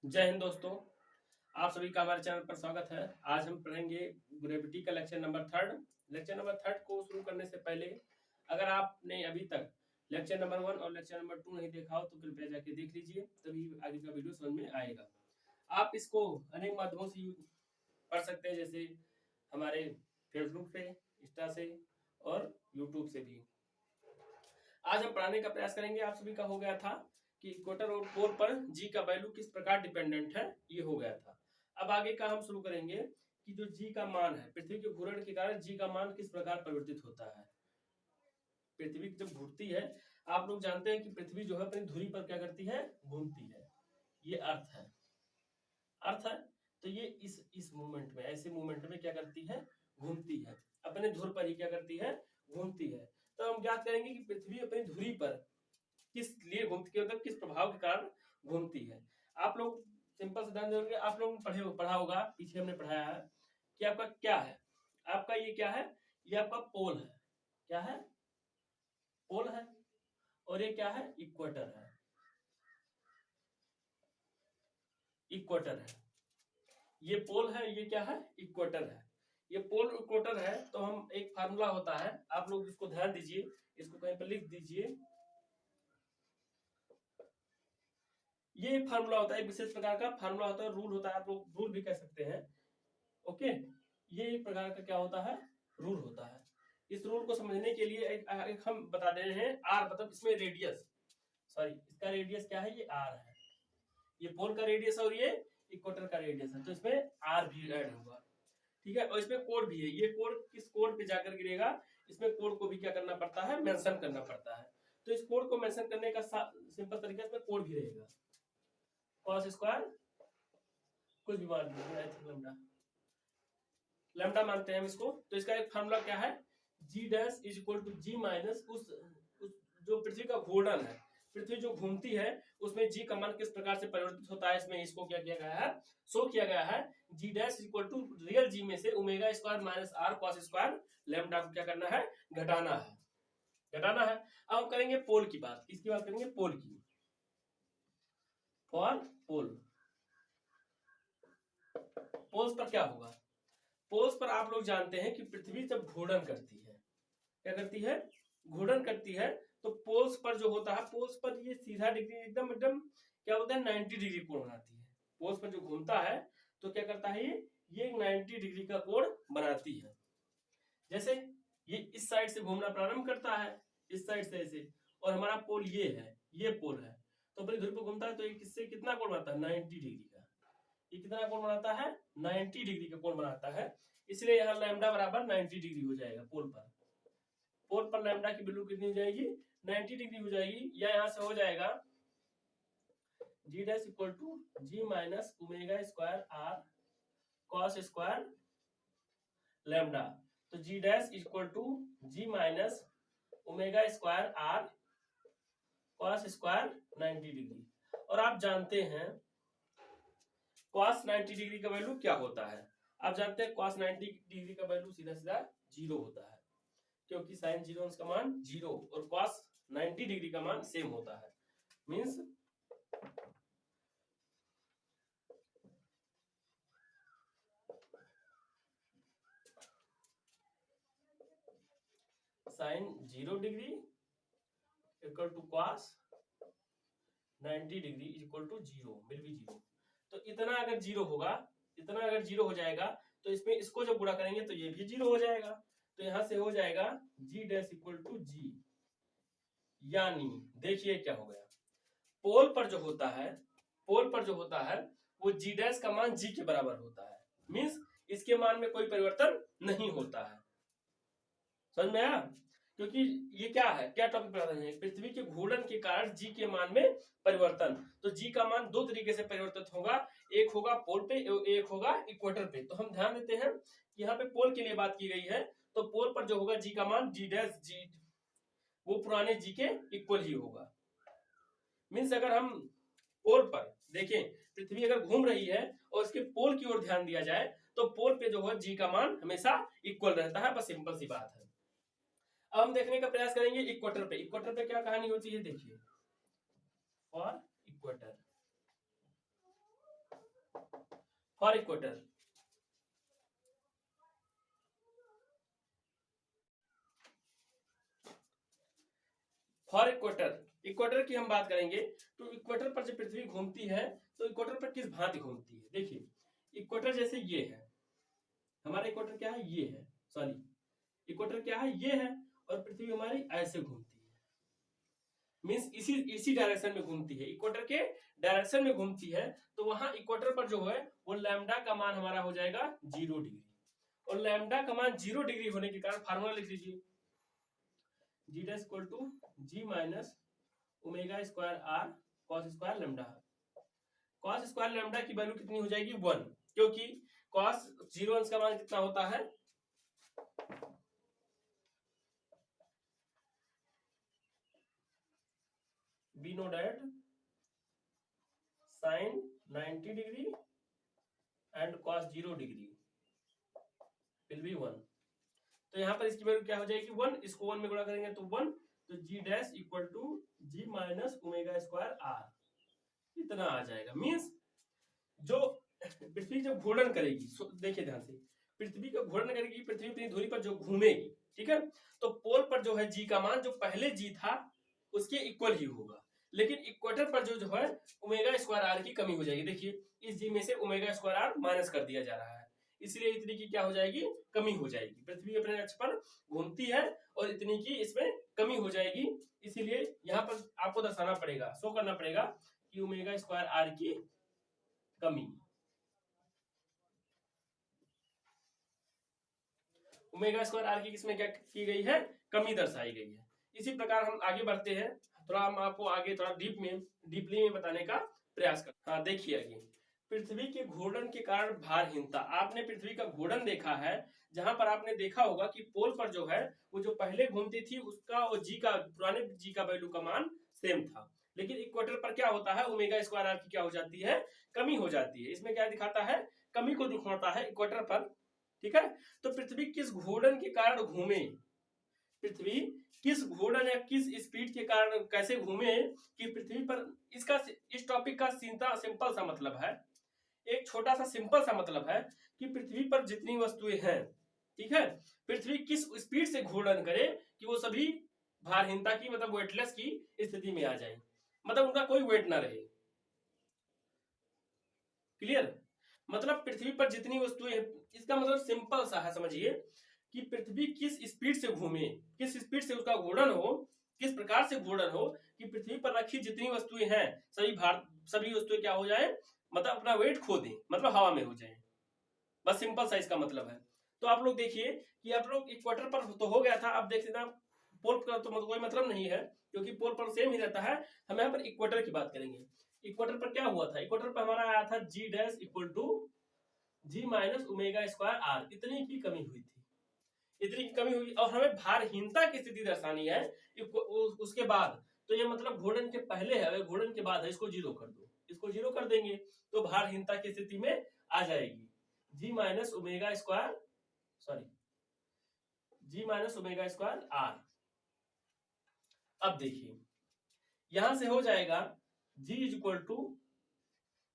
जय हिंद दोस्तों। आप सभी का हमारे चैनल पर स्वागत है। आज हम पढ़ेंगे ग्रेविटी का lecture number third. Lecture number third को शुरू करने से पहले अगर आपने अभी तक लेक्चर नंबर 1 और लेक्चर नंबर 2 नहीं देखा हो तो कृपया जाके देख लीजिए, तभी आगे का वीडियो समझ में आएगा। आप इसको अनेक माध्यमों से पढ़ सकते हैं, जैसे हमारे फेसबुक से, इंस्टा से और यूट्यूब से भी। आज हम पढ़ाने का प्रयास करेंगे। आप सभी का हो गया था कि इक्वेटर और पोल पर जी का वैल्यू किस प्रकार डिपेंडेंट है, ये हो गया था। अब आगे का हम शुरू करेंगे कि जो जी का मान है, पृथ्वी के घूर्णन के कारण जी का मान किस प्रकार परिवर्तित होता है। पृथ्वी जब घूमती है, आप लोग जानते हैं कि पृथ्वी जो है अपनी धुरी पर क्या करती है, घूमती है। ये अर्थ है, अर्थ है। तो ये इस मूवमेंट में, ऐसे मूवमेंट में क्या करती है, घूमती है। अपने धुर पर ही क्या करती है, घूमती है। तो हम ज्ञात करेंगे कि पृथ्वी अपनी धुरी पर किस लिए घूमती है, मतलब किस प्रभाव के कारण घूमती है। आप लोग सिंपल से ध्यान देंगे, आप लोग पढ़ा होगा, पीछे हमने पढ़ाया है कि आपका क्या है, आपका ये क्या है, ये आपका पोल है। क्या है, पोल है। और ये क्या है, इक्वेटर है। इक्वेटर है, ये पोल है, ये क्या है, इक्वेटर है। ये पोल इक्वेटर है। तो हम एक फार्मूला होता है, आप लोग इसको ध्यान दीजिए, इसको कहीं पर लिख दीजिए। ये एक फार्मूला होता है, एक विशेष प्रकार का फार्मूला होता है, रूल होता है, आप लोग रूल भी कह सकते हैं। ओके, ये एक प्रकार का क्या होता है, रूल होता है। इस रूल को समझने के लिए एक हम बता दे रहे हैं, आर मतलब इसमें रेडियस, सॉरी इसका रेडियस क्या है, ये आर है। ये पोल का रेडियस और ये इक्वेटर का रेडियस है, तो इसमें आर भी ऐड होगा। ठीक है, और इसमें कोड भी है। ये कोड किस कोड पे जाकर गिरेगा, इसमें कोड को भी क्या करना पड़ता है, मेंशन करना पड़ता है। तो इस कोड को मेंशन करने का सिंपल तरीका इसमें कोड भी रहेगा। कॉस स्क्वायर कुछ भी मान लीजिए, आई थिंक लैम्डा, लैम्डा मानते हैं हम इसको। तो इसका एक फार्मूला क्या है, जी dash is equal to G minus उस जो पृथ्वी का घूर्णन है, पृथ्वी जो घूमती है उसमें जी का मान किस प्रकार से परिवर्तित होता है, इसमें इसको क्या किया गया है, शो किया गया है। जी dash equal to real g में से omega square minus R cos square lambda को क्या करना है, घटाना है, घटाना है। अब हम करेंगे पोल की बात, किसकी बात करेंगे, पोल की। फॉर पोल, पोल्स पर क्या होगा, पोल्स पर आप लोग जानते हैं कि पृथ्वी जब घूर्णन करती है, क्या करती है, घूर्णन करती है, तो पोल्स पर जो होता है, पोल्स पर ये सीधा डिग्री एकदम एकदम क्या होता है, 90 डिग्री कोण बनाती है। पोल्स पर जो घूमता है तो क्या करता है, ये 90 डिग्री का कोण बनाती है। जैसे ये इस साइड से घूमना प्रारंभ करता है, इस साइड से ऐसे, और हमारा पोल ये है, ये पोल है, तो अपनी धुरी पर घूमता है, तो ये किससे कितना कोण बनाता है, 90 डिग्री का। ये कितना कोण बनाता है, 90 डिग्री का कोण बनाता है। इसलिए यहाँ लैम्डा बराबर 90 डिग्री हो जाएगा पोल पर। पोल पर लैम्डा की वैल्यू कितनी हो जाएगी, 90 डिग्री हो जाएगी। या यहाँ से हो जाएगा G dash equal to G minus omega square R cos square lambda. तो G dash equal to G minus omega square R cos square 90 degree. और आप जानते हैं कॉस 90 डिग्री का वैल्यू क्या होता है, आप जानते हैं कॉस 90 डिग्री का वैल्यू सीधा सीधा 0 होता है, क्योंकि साइन 0 का मान 0 और कॉस 90 डिग्री का मान सेम होता है। Means sine 0 degree equal to cos 90 degree equal to 0 will be 0। तो इतना अगर 0 होगा, इतना अगर 0 हो जाएगा, तो इसमें इसको जब गुणा करेंगे तो ये भी 0 हो जाएगा। तो यहां से हो जाएगा जी डैश इक्वल टू जी। यानी देखिए क्या हो गया, पोल पर जो होता है, पोल पर जो होता है वो जी डैश का मान जी के बराबर होता है। मींस इसके मान में कोई परिवर्तन नहीं होता है। समझ में आया, क्योंकि ये क्या है, क्या टॉपिक पढ़ा रहे हैं, पृथ्वी के घूर्णन के कारण जी के मान में परिवर्तन। तो जी का मान दो तरीके से परिवर्तित होगा, एक होगा पोल पे, एक होगा इक्वेटर पे। तो हम ध्यान देते हैं कि यहाँ पे पोल के लिए बात की गई है, तो पोल पर जो होगा जी का मान जी डैश जी, वो पुराने जी के इक्वल ही होगा। मीन्स अगर हम पोल पर देखें, पृथ्वी अगर घूम रही है और इसके पोल की ओर ध्यान दिया जाए, तो पोल पे जो है जी का मान हमेशा इक्वल रहता है। बस सिंपल सी बात है। अब हम देखने का प्रयास करेंगे इक्वेटर पे। इक्वेटर पे क्या कहानी होती है, देखिए। For equator, for equator, for equator, equator की हम बात करेंगे तो इक्वेटर पर जब पृथ्वी घूमती है तो इक्वेटर पर किस भांति घूमती है। देखिए इक्वेटर जैसे ये है, हमारा इक्वेटर क्या है, ये है, सॉरी इक्वेटर क्या है, ये है, और पृथ्वी हमारी ऐसे घूमती है, मींस इसी इसी डायरेक्शन में घूमती है, इक्वेटर के डायरेक्शन में घूमती है। तो वहां इक्वेटर पर जो है वो लैम्डा का मान हमारा हो जाएगा 0 डिग्री, और लैम्डा का मान 0 डिग्री होने के कारण फार्मूला लिख लीजिए, G dash equal to G minus omega square R cos square lambda. Cos square lambda की वैल्यू कितनी हो जाएगी 1, क्योंकि कॉस 0 अंश का मान कितना होता है, we know that sin 90 degree and cos 0 degree will be 1। तो यहाँ पर इसकी वैल्यू क्या हो जाएगी 1, इसको 1 में गुणा करेंगे तो 1, तो G dash equal to G minus omega square R, इतना आ जाएगा। मींस जो पृथ्वी जब घूर्णन करेगी, देखिए ध्यान से, पृथ्वी का घूर्णन करेगी, पृथ्वी अपनी धुरी पर जो घूमेगी, ठीक है, तो पोल पर जो है जी का मान जो पहले जी था उसके इक्वल ही होगा, लेकिन इक्वेटर पर जो है ओमेगा स्क्वायर आर की कमी हो जाएगी। देखिए इस जी में से ओमेगा स्क्वायर आर माइनस कर दिया जा रहा है, इसलिए इतनी की क्या हो जाएगी, कमी हो जाएगी। पृथ्वी अपने अक्ष पर घूमती है और इतनी की इसमें कमी हो जाएगी, इसीलिए यहाँ पर आपको दर्शाना पड़ेगा, शो करना पड़ेगा कि ओमेगा स्क्वायर आर की कमी, ओमेगा स्क्वायर आर की किसमें क्या की गई है, कमी दर्शाई गई है। इसी प्रकार हम आगे बढ़ते हैं, थोड़ा हम आपको आगे थोड़ा डीपली में बताने का प्रयास कर। हाँ देखिए आगे, पृथ्वी के घूर्णन के कारण भारहीनता, आपने पृथ्वी का घूर्णन देखा है, जहां पर आपने देखा होगा कि पोल पर जो है वो जो पहले घूमती थी उसका और जी का पुराने जी का वैल्यू का मान सेम था, लेकिन इक्वेटर पर क्या होता है, ओमेगा स्क्वायर आर की क्या हो जाती है, कमी हो जाती है। इसमें क्या दिखाता है, कमी को दिखाता है इक्वेटर पर, ठीक है। तो पृथ्वी किस घूर्णन के कारण घूमे, पृथ्वी किस घूर्णन या किस स्पीड के कारण कैसे घूमे कि पृथ्वी पर, इसका इस टॉपिक का सिंपल सा मतलब है, एक छोटा सा सिंपल सा मतलब है कि पृथ्वी पर जितनी वस्तुएं हैं, ठीक है, पृथ्वी किस स्पीड से घूर्णन करे कि वो सभी भारहीनता की मतलब वेटलेस की स्थिति में आ जाए, मतलब उनका कोई वेट ना रहे। क्लियर, मतलब पृथ्वी पर जितनी वस्तुएं, इसका मतलब सिंपल सा है, समझिए कि पृथ्वी किस स्पीड से घूमे, किस स्पीड से उसका घूर्णन हो, किस प्रकार से घूर्णन हो कि पृथ्वी पर रखी जितनी वस्तुएं हैं सभी वस्तुएं क्या हो जाए, मतलब अपना वेट खो दें, मतलब हवा में हो जाए, बस सिंपल सा इसका मतलब है। तो आप लोग देखिए कि आप लोग इक्वेटर पर तो हो गया था, अब देख लेना पोल का तो कोई मतलब नहीं है क्योंकि पोल पर सेम ही रहता है, हम यहाँ पर इक्वेटर की बात करेंगे। इक्वेटर पर क्या हुआ था, इक्वेटर पर हमारा आया था G dash equal to G minus omega square R, इतनी की कमी हुई थी, इतनी की कमी हुई, और हमें भारहीनता की स्थिति दर्शानी है उसके बाद, तो ये मतलब घूर्णन के पहले है, घूर्णन के बाद है, इसको 0 कर दो, इसको 0 कर देंगे तो भारहीनता की स्थिति में आ जाएगी G minus omega square, sorry G minus omega square R. अब देखिए यहां से हो जाएगा G is equal to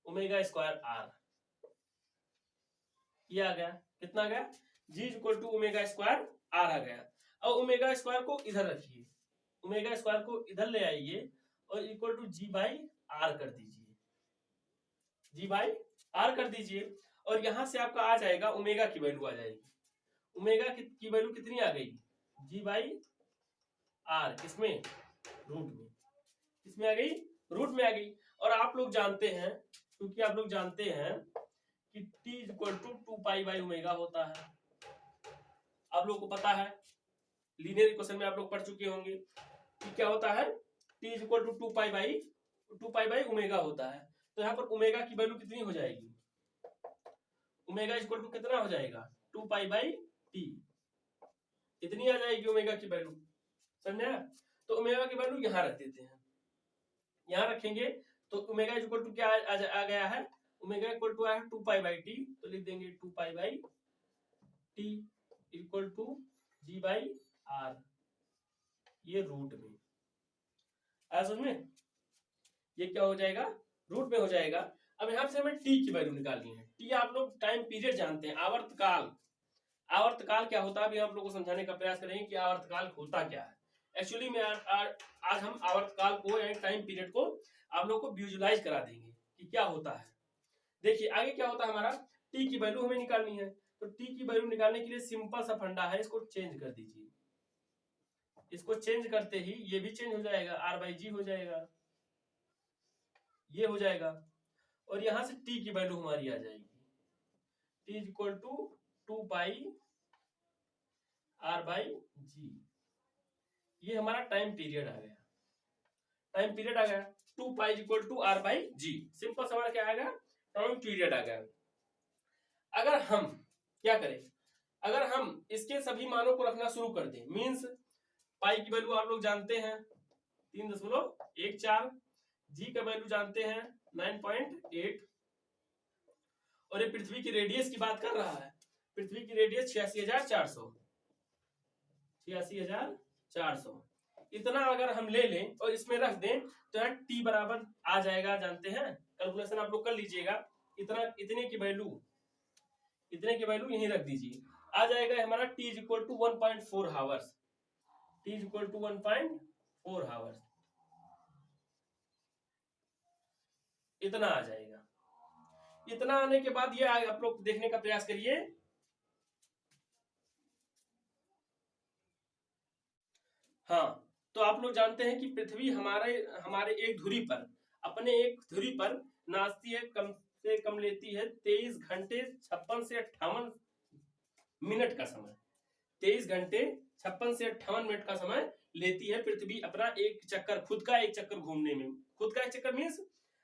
omega square R, ये आ गया, कितना आ गया, G is equal to omega square R आ गया। अब ओमेगा स्क्वायर को इधर रखिए, ओमेगा स्क्वायर को इधर ले आइए और equal to g by R कर दीजिए, जी बाई आर कर दीजिए, और यहां से आपका आ जाएगा ओमेगा की वैल्यू आ जाएगी, ओमेगा की वैल्यू कितनी आ गई, जी बाई आर, किसमें, रूट में, किसमें आ गई, रूट में आ गई। और आप लोग जानते हैं, क्योंकि आप लोग जानते हैं कि t equal to 2 pi by omega होता है, आप लोग को पता है, लीनियर इक्वेशन में आप लोग पढ़ चुके होंगे कि क्या होता है, t equal to 2 pi by omega होता है। तो यहाँ पर ओमेगा की वैल्यू कितनी हो जाएगी, ओमेगा इक्वल टू कितना हो जाएगा, 2 पाई बाई टी, इतनी आ जाएगी ओमेगा की वैल्यू, समझा। तो ओमेगा की वैल्यू यहाँ रख देते हैं, यहाँ रखेंगे तो ओमेगा इक्वल टू क्या आ गया है, ओमेगा इक्वल टू आया 2 पाई बाई टी, तो लिख देंगे 2 pi by T equal to g by R, ये रूट में आया समझ में, ये क्या हो जाएगा, रूट में हो जाएगा। अब यहाँ से हमें टी की वैल्यू निकालनी है। टी आप लोग टाइम पीरियड जानते हैं, आवर्तकाल। आवर्तकाल क्या होता है अभी आप लोगों को समझाने का प्रयास करेंगे कि आवर्तकाल होता क्या है। एक्चुअली में आज हम आवर्तकाल को यानी टाइम पीरियड को आप लोगों को विजुलाइज करा देंगे कि क्या होता है। देखिए आगे क्या होता है हमारा, टी की वैल्यू हमें निकालनी है। तो टी की वैल्यू निकालने के लिए सिंपल सा फंडा है, इसको चेंज कर दीजिए। इसको चेंज करते ही ये भी चेंज हो जाएगा, आर बाई जी हो जाएगा, ये हो जाएगा, और यहां से टी की वैल्यू हमारी आ जाएगी, T is equal to 2 pi R by G. ये हमारा टाइम पीरियड आ गया, टाइम पीरियड आ गया 2 pi is equal to R by g. Simple सवाल क्या आएगा, टाइम पीरियड आ गया। अगर हम क्या करें, अगर हम इसके सभी मानों को रखना शुरू कर दें, मीन्स पाई की वैल्यू आप लोग जानते हैं 3.14, जी का वैल्यू जानते हैं 9.8, और ये पृथ्वी की रेडियस की बात कर रहा है। पृथ्वी की रेडियस 86,400 इतना अगर हम ले लें और इसमें रख दें तो यहाँ टी बराबर आ जाएगा, जानते हैं, कैलकुलेशन आप लोग कर लीजिएगा। इतने की वैल्यू यहीं रख दीजिए, आ जाएगा हमारा T is equal to 1.4 hours, T is equal to 1.4 hours, इतना आ जाएगा। इतना आने के बाद ये आप लोग देखने का प्रयास करिए, हाँ, तो आप लोग जानते हैं कि पृथ्वी हमारे एक धुरी पर, अपने एक धुरी पर नाचती है, कम से कम लेती है 23 घंटे 56 से 58 मिनट का समय, 23 घंटे 56 से 58 मिनट का समय लेती है पृथ्वी अपना एक चक्कर, खुद का एक चक्कर घूमने में। खुद का एक चक्कर मीन्स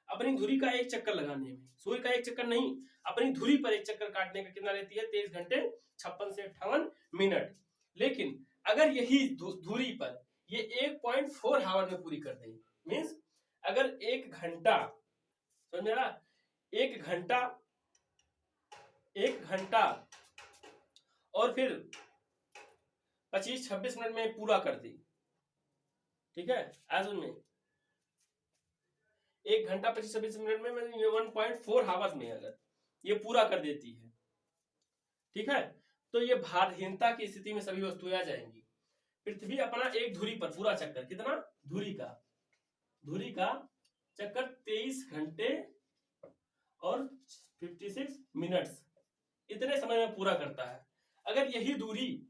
अपनी धुरी का एक चक्कर लगाने में, सूर्य का एक चक्कर नहीं, अपनी धुरी पर एक चक्कर काटने का कितना लेती है, 23 घंटे 56 से 58 मिनट। लेकिन अगर यही धुरी पर ये 1.4 हावर में पूरी कर देगी, मीन्स अगर 1 घंटा, समझ में आ रहा, 1 घंटा और फिर 25-26 मिनट में पूरा कर दी, ठीक है, आज उनमें 1 घंटा 25-26 मिनट में 1.4 हावर्स में अगर ये पूरा कर देती है, ठीक है, तो ये भारहीनता की स्थिति में सभी वस्तुएं आ जाएंगी। पृथ्वी अपना एक धुरी पर पूरा चक्कर, कितना, धुरी का चक्कर 23 घंटे और 56 मिनट्स इतने समय में पूरा करता है। अगर यही दूरी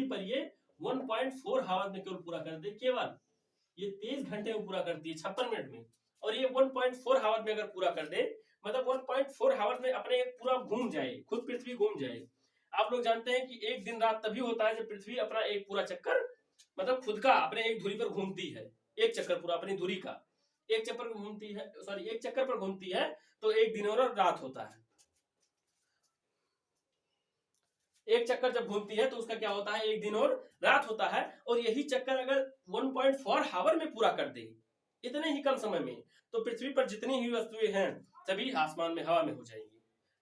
पर ये 1.4 हावर में केवल पूरा कर दे, केवल ये 23 घंटे में पूरा करती है 56 मिनट में, और ये 1.4 हावर में अगर पूरा कर दे, मतलब 1.4 हावर में अपने पूरा घूम जाए, खुद पृथ्वी घूम जाए। आप लोग जानते हैं कि एक दिन रात तभी होता है जब पृथ्वी अपना एक पूरा चक्कर, मतलब खुद का अपने एक धुरी पर घूमती है, एक चक्कर पूरा अपनी धुरी का एक चक्कर पर घूमती है, एक चक्कर पर घूमती है, तो एक दिन और रात होता है। एक चक्कर जब घूमती है तो उसका क्या होता है, एक दिन और रात होता है। और यही चक्कर अगर 1.4 हावर में पूरा कर दे इतने ही कम समय में, तो पृथ्वी पर जितनी ही वस्तुएं हैं सभी आसमान में, हवा में हो जाएंगी।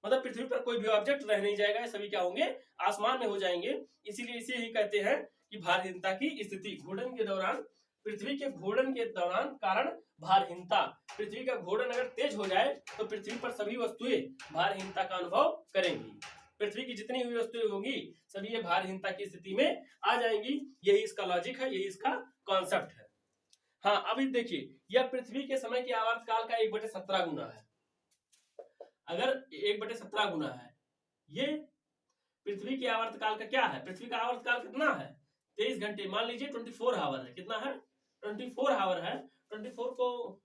मतलब पृथ्वी पर कोई भी ऑब्जेक्ट रह नहीं जाएगा, सभी क्या होंगे, आसमान में हो जाएंगे। इसीलिए इसे ही कहते हैं कि भारहीनता की स्थिति, घूर्णन के दौरान, पृथ्वी के घूर्णन के दौरान कारण भारहीनता। पृथ्वी का घूर्णन अगर तेज हो जाए तो पृथ्वी पर सभी वस्तुएं भारहीनता का अनुभव करेंगी। पृथ्वी की जितनी हुई वस्तुएं होंगी सभी ये भारहीनता की स्थिति में आ जाएंगी। यही इसका लॉजिक है, यही इसका कॉन्सेप्ट है। हाँ, अभी देखिए यह पृथ्वी के समय के आवर्तकाल का 1/17 गुना है। अगर 1/17 गुना है, ये पृथ्वी के आवर्तकाल का क्या है, पृथ्वी का आवर्तकाल कितना है, 23 घंटे, मान लीजिए 24 हावर है, कितना है, 24 हावर है, 24 को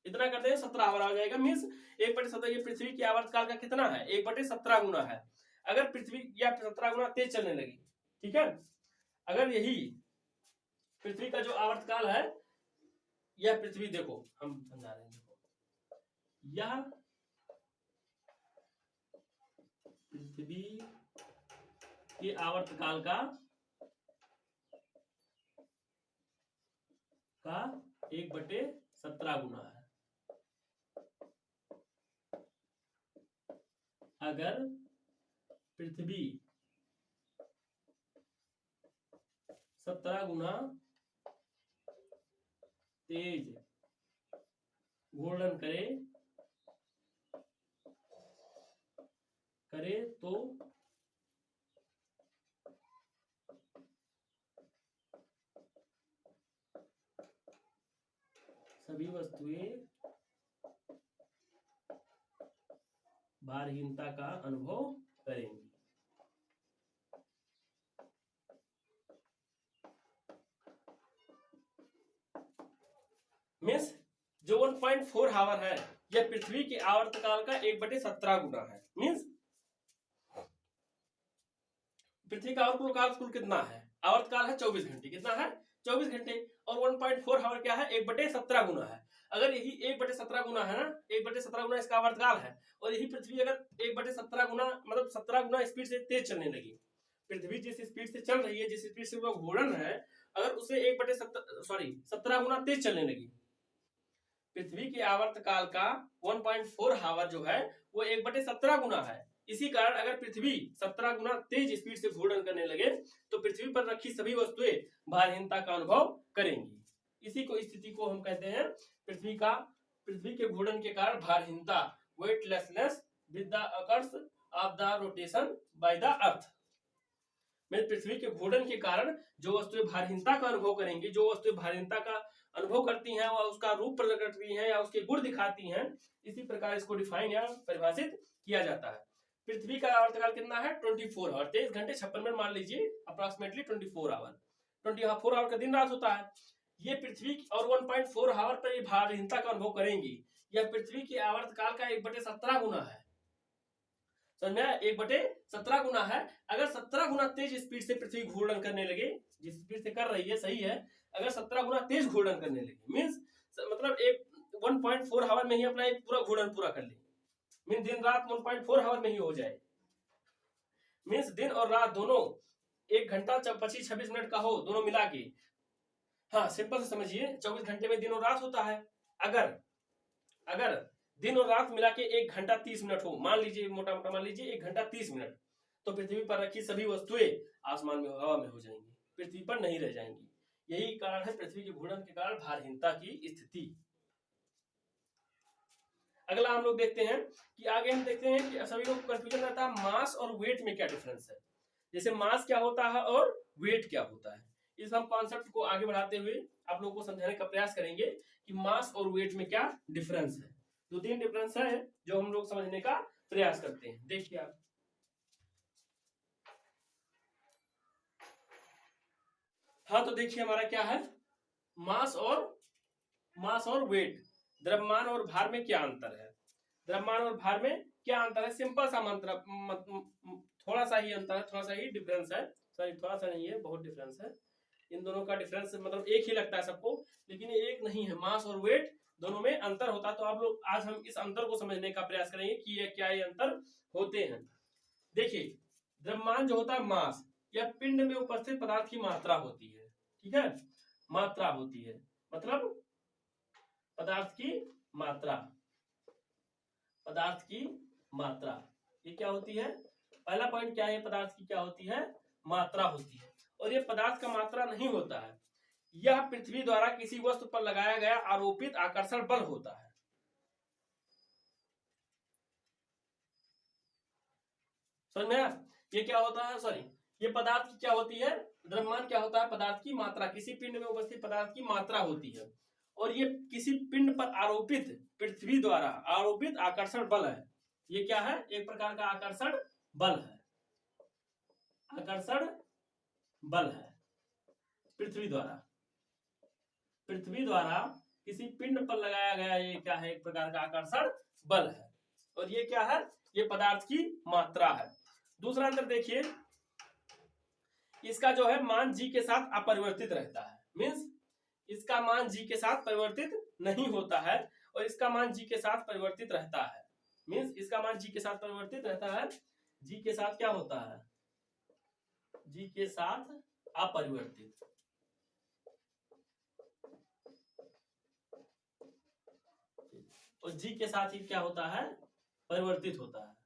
इतना करते हैं 17 हावर आ जाएगा, मीन्स 1/17, ये पृथ्वी के आवर्तकाल का कितना है, 1/17 गुना है। अगर पृथ्वी या 17 गुना तेज चलने लगी, ठीक है, अगर यही पृथ्वी का जो आवर्तकाल है, यह पृथ्वी, देखो हम समझा रहे हैं, देखो यह पृथ्वी के आवर्तकाल का 1/17 गुना है। अगर पृथ्वी 17 गुना तेज घूर्णन करे तो सभी वस्तुएं भारहीनता का अनुभव करेंगी। मीन्स जो 1.4 हावर है यह पृथ्वी के आवर्तकाल का 1/17 गुना है। मीन्स पृथ्वी का आवर्तकाल कुल कितना है? आवर्तकाल है 24 घंटे। कितना है? 24 घंटे। और 1.4 हावर क्या है? 1/17 गुना है। अगर यही 1/17 गुना है ना, 1/17 गुना इसका आवर्तकाल है, और यही पृथ्वी अगर 1/17 गुना मतलब 17 गुना स्पीड से तेज चलने लगी, पृथ्वी जिस स्पीड से चल रही है, जिस स्पीड से वो घूर्णन है, अगर उसे 17 गुना तेज चलने लगी, पृथ्वी के आवर्तकाल का 1.4 हावर जो है वो 1/17 गुना है। इसी कारण अगर पृथ्वी 17 गुना तेज स्पीड से घूर्णन करने लगे तो पृथ्वी पर रखी सभी वस्तुएं भारहीनता का अनुभव करेंगी। इसी को स्थिति को हम कहते हैं पृथ्वी के घूर्णन के कारण भारहीनता, weightlessness with the occurs of the rotation by the earth. में पृथ्वी के घूर्णन के कारण जो वस्तुएं भारहीनता का अनुभव करेंगी, जो वस्तुएं भारहीनता का अनुभव करती हैं वह उसका रूप प्रकट करती हैं या उसके गुण दिखाती हैं, इसी प्रकार इसको डिफाइन या परिभाषित किया जाता है। पृथ्वी का आवर्तकाल कितना है? 24 आवर, 23 घंटे 56 मिनट मान लीजिए, अप्रोक्सीमेटली 24 आवर। 24 आवर का दिन रात होता है। ये पृथ्वी और 1.4 आवर पर ये भारहीनता का अनुभव करेंगी। यह पृथ्वी के आवर्तकाल का 1/17 गुना है। समझ में? 1/17 गुना है। अगर 17 गुना तेज स्पीड से पृथ्वी घूर्णन करने लगे, जिस स्पीड से कर रही है सही है, अगर 17 गुना तेज घूर्णन करने लगे, मीन्स मतलब एक 1.4 आवर में ही अपना एक पूरा घूर्णन पूरा कर ले, मीन्स दिन रात 1.4 आवर में ही हो जाए, मीन्स दिन और रात दोनों 1 घंटा 25-26 मिनट का हो, दोनों मिला के। हाँ, सिंपल से समझिए, 24 घंटे में दिन और रात होता है। अगर दिन और रात मिला के 1 घंटा 30 मिनट हो, मान लीजिए मोटा मोटा मान लीजिए 1 घंटा 30 मिनट, तो पृथ्वी पर रखी सभी वस्तुएं आसमान में हवा में हो जाएंगी, पृथ्वी पर नहीं रह जाएंगी। यही कारण है पृथ्वी के घूर्णन के कारण भारहीनता की स्थिति। अगला हम लोग देखते हैं कि आगे हम देखते हैं कि सभी लोग कंफ्यूजन रहता है मास और वेट में क्या डिफरेंस है। जैसे मास क्या होता है और वेट क्या होता है, इस हम कॉन्सेप्ट को आगे बढ़ाते हुए आप लोगों को समझाने का प्रयास करेंगे कि मास और वेट में क्या डिफरेंस है। 2-3 डिफरेंस है जो हम लोग समझने का प्रयास करते हैं। देखिए आप, हाँ तो देखिए हमारा क्या है, मास और वेट। द्रव्यमान और भार में क्या अंतर है? द्रव्यमान और भार में क्या अंतर है? सिंपल सा मंत्र, थोड़ा सा ही अंतर है, थोड़ा सा ही डिफरेंस है, सॉरी थोड़ा सा नहीं है, बहुत डिफरेंस है। इन दोनों का डिफरेंस मतलब एक ही लगता है सबको, लेकिन ये एक नहीं है। मास और वेट दोनों में अंतर होता है। तो आप लोग आज हम इस अंतर को समझने का प्रयास करेंगे कि ये क्या ये अंतर होते हैं। देखिए, द्रव्यमान जो होता है मास, यह पिंड में उपस्थित पदार्थ की मात्रा होती है। ठीक है, मात्रा होती है, मतलब पदार्थ की मात्रा। ये क्या होती है? पहला पॉइंट क्या है? पदार्थ की क्या होती है? मात्रा होती है। और ये पदार्थ का मात्रा नहीं होता है, यह पृथ्वी द्वारा किसी वस्तु पर लगाया गया आरोपित आकर्षण बल होता है। समझ में आया? ये क्या होता है? सॉरी, ये पदार्थ की क्या होती है? द्रव्यमान क्या होता है? पदार्थ की मात्रा, किसी पिंड में उपस्थित पदार्थ की मात्रा होती है। और ये किसी पिंड पर आरोपित, पृथ्वी द्वारा आरोपित आकर्षण बल है। ये क्या है? एक प्रकार का आकर्षण बल है, आकर्षण बल है पृथ्वी द्वारा किसी पिंड पर लगाया गया, ये क्या है? एक प्रकार का आकर्षण बल है। और ये क्या है? ये पदार्थ की मात्रा है। दूसरा अंतर देखिए, इसका जो है मान जी के साथ अपरिवर्तित रहता है। मीन्स इसका मान जी के साथ परिवर्तित नहीं होता है और इसका मान जी के साथ परिवर्तित रहता है। मीन्स इसका मान जी के साथ परिवर्तित रहता है, जी के साथ क्या होता है? जी के साथ अपरिवर्तित। और जी के साथ ही क्या होता है? परिवर्तित होता है।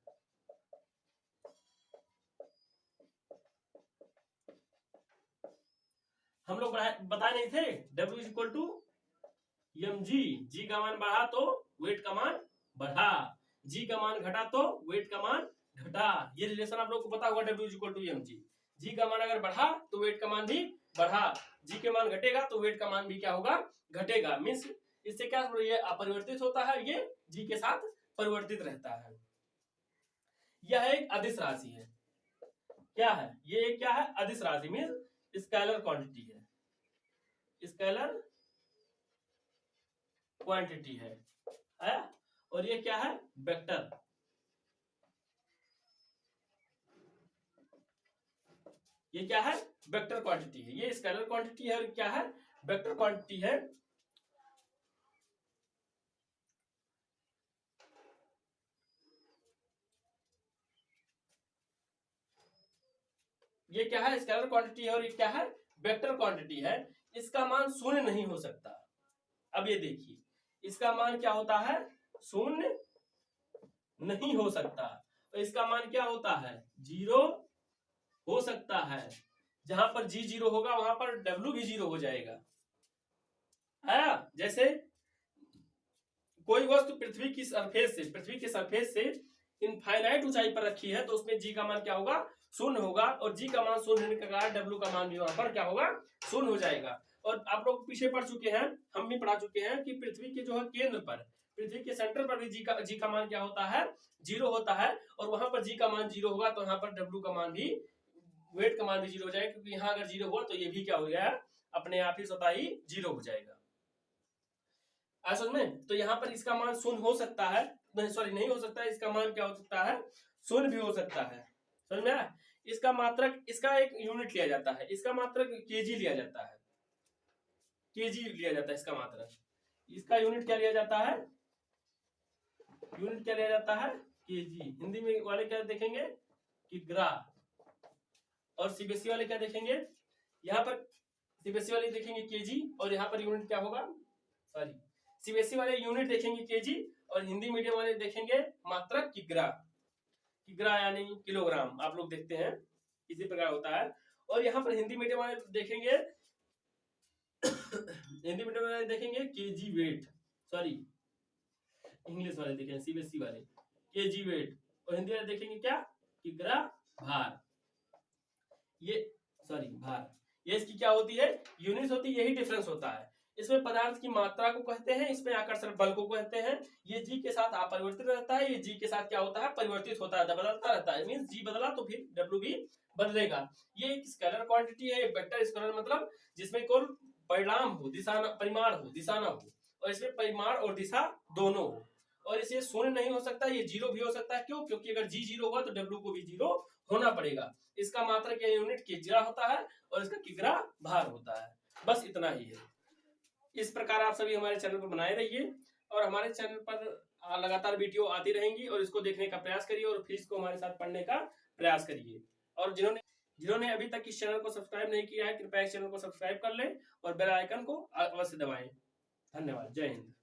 हम लोग बताए नहीं थे W = mg, जी का मान बढ़ा तो वेट का मान बढ़ा, जी का मान घटा तो वेट का मान घटा। ये रिलेशन आप लोग को पता होगा, W इक्वल टू mg। जी का मान अगर बढ़ा तो वेट का मान भी बढ़ा, जी के मान घटेगा तो वेट का मान भी क्या होगा, घटेगा। मीन्स इससे क्या, ये अपरिवर्तित होता है, ये जी के साथ परिवर्तित रहता है। यह एक अदिश राशि है। क्या है ये, क्या है, अदिश राशि मीन्स स्केलर क्वांटिटी है, स्केलर क्वांटिटी है। और ये क्या है, वेक्टर। ये क्या है, वेक्टर क्वांटिटी है। ये स्केलर क्वांटिटी है और क्या है, वेक्टर क्वांटिटी है। ये क्या है, स्केलर क्वांटिटी है और ये क्या है, वेक्टर क्वांटिटी है। इसका मान शून्य नहीं हो सकता। अब ये देखिए, इसका मान क्या होता है, शून्य नहीं हो सकता। तो इसका मान क्या होता है, 0 हो सकता है। जहां पर जी 0 होगा वहां पर W भी 0 हो जाएगा। जैसे कोई वस्तु पृथ्वी के सरफेस से इनफाइनाइट ऊंचाई पर रखी है तो उसमें जी का मान क्या होगा, शून्य होगा। और जी का मान शून्य होने के कारण W का मान भी वहां पर क्या होगा, शून्य हो जाएगा। और आप लोग पीछे पढ़ चुके हैं, हम भी पढ़ा चुके हैं कि पृथ्वी के जो है केंद्र पर, पृथ्वी के सेंटर पर भी जी का मान क्या होता है, 0 होता है। और वहां पर जी का मान 0 होगा तो यहाँ पर W का मान भी, वेट का मान भी 0 हो जाएगा। क्योंकि यहाँ अगर 0 हुआ तो ये भी क्या हो गया, अपने आप ही स्वतः ही 0 हो जाएगा। समझ में, तो यहाँ पर इसका मान शून्य हो सकता है, नहीं हो सकता है। इसका मान क्या हो सकता है, शून्य भी हो सकता है। समझ में आया। इसका मात्रक, इसका एक यूनिट लिया जाता है, इसका मात्रक केजी लिया जाता है, केजी लिया जाता है इसका मात्रक। इसका यूनिट क्या लिया जाता है, यूनिट क्या लिया जाता है, केजी। हिंदी में वाले क्या देखेंगे, किग्रा। और सीबीएसई वाले क्या देखेंगे, यहाँ पर सीबीएसई वाले देखेंगे केजी और यहाँ पर यूनिट क्या होगा, सॉरी सीबीएसई वाले यूनिट देखेंगे केजी और हिंदी मीडियम वाले देखेंगे मात्रक किग्रा। किग्रा यानी किलोग्राम, आप लोग देखते हैं इसी प्रकार होता है। और यहाँ पर हिंदी मीडियम वाले देखेंगे हिंदी मीडियम वाले देखेंगे केजी वेट, सॉरी इंग्लिश वाले देखेंगे सीबीएसई वाले केजी वेट। और हिंदी वाले देखेंगे क्या, किग्रा भार। ये सॉरी भार, ये इसकी क्या होती है, यूनिट होती है। यही डिफरेंस होता है। इसमें पदार्थ की मात्रा को कहते हैं, इसमें आकर्षण बल को कहते हैं। ये जी के साथ अपरिवर्तित रहता है, ये जी के साथ क्या होता है, परिवर्तित होता है, बदलता रहता है। मींस जी बदला तो फिर W भी बदलेगा। ये एक स्केलर क्वांटिटी है। वेक्टर स्केलर मतलब जिसमें केवल परिणाम हो, दिशा परिमाण हो, दिशा न हो। और इसमें परिमाण और दिशा दोनों हो। और इसे शून्य नहीं हो सकता, ये 0 भी हो सकता है। क्यों, क्योंकि अगर जी 0 हुआ तो W को भी 0 होना पड़ेगा। इसका मात्रक या यूनिट किग्रा होता है और इसका किग्रा भार होता है। बस इतना ही है। इस प्रकार आप सभी हमारे चैनल पर बनाए रहिए और हमारे चैनल पर लगातार वीडियो आती रहेंगी और इसको देखने का प्रयास करिए और फिर इसको हमारे साथ पढ़ने का प्रयास करिए। और जिन्होंने अभी तक इस चैनल को सब्सक्राइब नहीं किया है, कृपया इस चैनल को सब्सक्राइब कर लें और बेल आइकन को अवश्य दबाएं। धन्यवाद। जय हिंद।